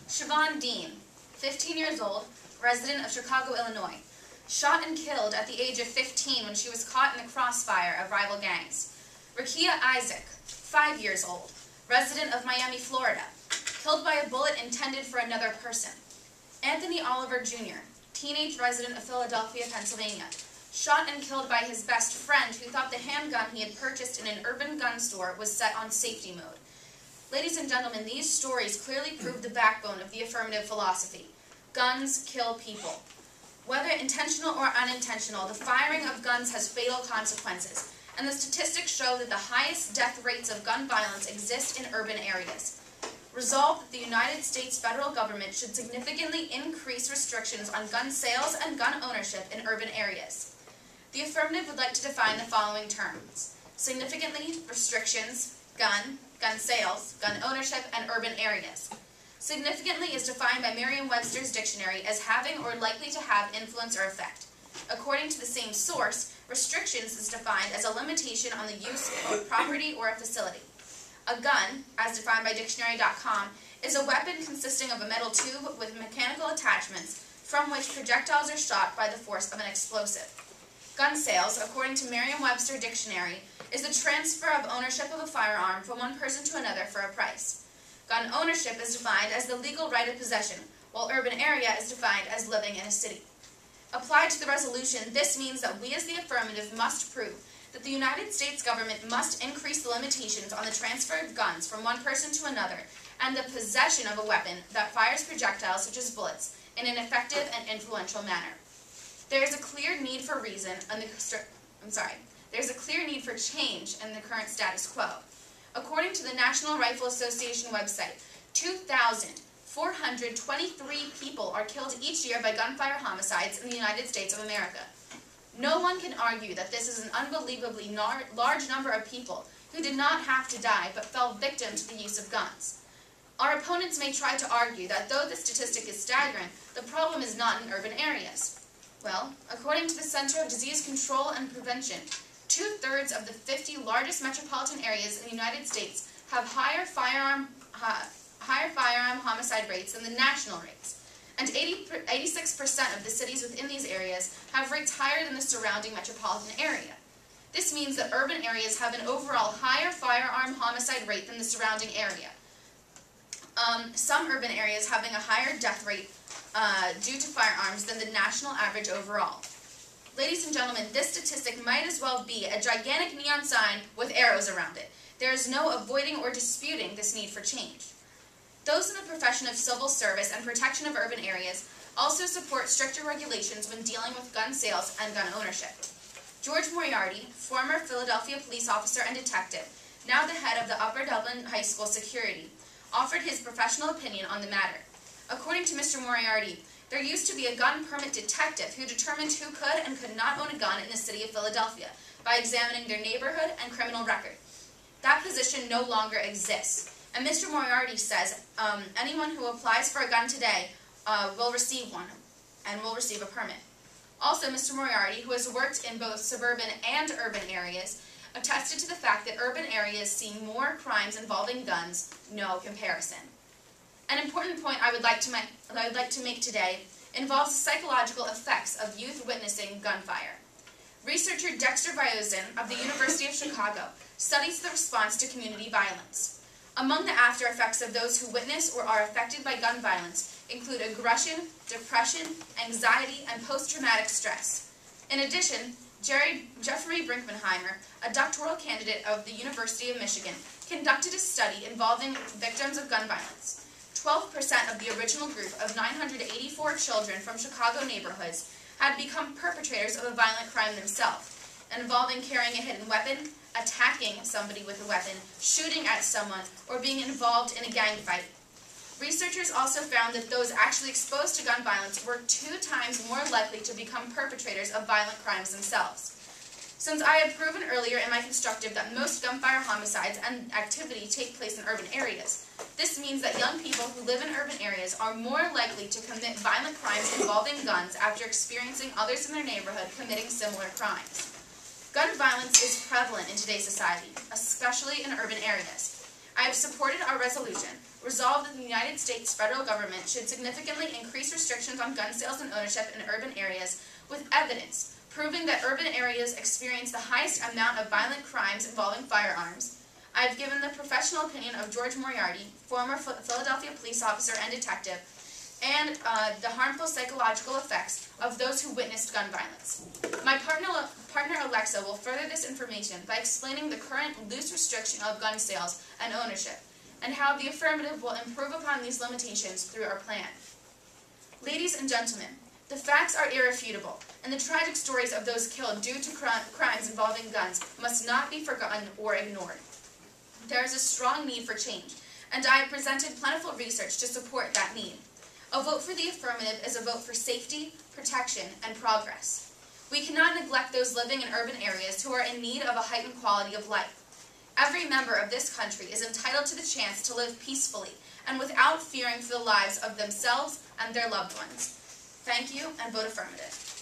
Siobhan Dean, 15 years old, resident of Chicago, Illinois, shot and killed at the age of 15 when she was caught in the crossfire of rival gangs. Rakia Isaac, 5 years old, resident of Miami, Florida, killed by a bullet intended for another person. Anthony Oliver Jr., teenage resident of Philadelphia, Pennsylvania, shot and killed by his best friend who thought the handgun he had purchased in an urban gun store was set on safety mode. Ladies and gentlemen, these stories clearly prove the backbone of the affirmative philosophy. Guns kill people. Whether intentional or unintentional, the firing of guns has fatal consequences, and the statistics show that the highest death rates of gun violence exist in urban areas. Resolved that the United States federal government should significantly increase restrictions on gun sales and gun ownership in urban areas. The affirmative would like to define the following terms: significantly, restrictions, gun sales, gun ownership, and urban areas. Significantly is defined by Merriam-Webster's dictionary as having or likely to have influence or effect. According to the same source, restrictions is defined as a limitation on the use of property or a facility. A gun, as defined by dictionary.com, is a weapon consisting of a metal tube with mechanical attachments from which projectiles are shot by the force of an explosive. Gun sales, according to Merriam-Webster dictionary, is the transfer of ownership of a firearm from one person to another for a price. Gun ownership is defined as the legal right of possession, while urban area is defined as living in a city. Applied to the resolution, this means that we as the affirmative must prove that the United States government must increase the limitations on the transfer of guns from one person to another and the possession of a weapon that fires projectiles such as bullets in an effective and influential manner. There is a clear need for change in the current status quo. According to the National Rifle Association website, 2,423 people are killed each year by gunfire homicides in the United States of America. No one can argue that this is an unbelievably large number of people who did not have to die but fell victim to the use of guns. Our opponents may try to argue that though the statistic is staggering, the problem is not in urban areas. Well, according to the Center of Disease Control and Prevention, 2/3 of the 50 largest metropolitan areas in the United States have higher firearm homicide rates than the national rates, and 86% of the cities within these areas have rates higher than the surrounding metropolitan area. This means that urban areas have an overall higher firearm homicide rate than the surrounding area. Some urban areas having a higher death rate due to firearms than the national average overall. Ladies and gentlemen, this statistic might as well be a gigantic neon sign with arrows around it. There is no avoiding or disputing this need for change. Those in the profession of civil service and protection of urban areas also support stricter regulations when dealing with gun sales and gun ownership. George Moriarty, former Philadelphia police officer and detective, now the head of the Upper Dublin High School Security, offered his professional opinion on the matter. According to Mr. Moriarty, there used to be a gun permit detective who determined who could and could not own a gun in the city of Philadelphia by examining their neighborhood and criminal record. That position no longer exists. And Mr. Moriarty says anyone who applies for a gun today will receive one and will receive a permit. Also, Mr. Moriarty, who has worked in both suburban and urban areas, attested to the fact that urban areas see more crimes involving guns, no comparison. An important point I would like to make today involves the psychological effects of youth witnessing gunfire. Researcher Dexter Viozin of the University of Chicago studies the response to community violence. Among the after effects of those who witness or are affected by gun violence include aggression, depression, anxiety, and post-traumatic stress. In addition, Jeffrey Brinkmanheimer, a doctoral candidate of the University of Michigan, conducted a study involving victims of gun violence. 12% of the original group of 984 children from Chicago neighborhoods had become perpetrators of a violent crime themselves, involving carrying a hidden weapon, attacking somebody with a weapon, shooting at someone, or being involved in a gang fight. Researchers also found that those actually exposed to gun violence were 2 times more likely to become perpetrators of violent crimes themselves. Since I have proven earlier in my constructive that most gunfire homicides and activity take place in urban areas, this means that young people who live in urban areas are more likely to commit violent crimes involving guns after experiencing others in their neighborhood committing similar crimes. Gun violence is prevalent in today's society, especially in urban areas. I have supported our resolution, resolved that the United States federal government should significantly increase restrictions on gun sales and ownership in urban areas with evidence proving that urban areas experience the highest amount of violent crimes involving firearms. I have given the professional opinion of George Moriarty, former Philadelphia police officer and detective, and the harmful psychological effects of those who witnessed gun violence. My partner Alexa will further this information by explaining the current loose restriction of gun sales and ownership, and how the affirmative will improve upon these limitations through our plan. Ladies and gentlemen, the facts are irrefutable, and the tragic stories of those killed due to crimes involving guns must not be forgotten or ignored. There is a strong need for change, and I have presented plentiful research to support that need. A vote for the affirmative is a vote for safety, protection, and progress. We cannot neglect those living in urban areas who are in need of a heightened quality of life. Every member of this country is entitled to the chance to live peacefully and without fearing for the lives of themselves and their loved ones. Thank you, and vote affirmative.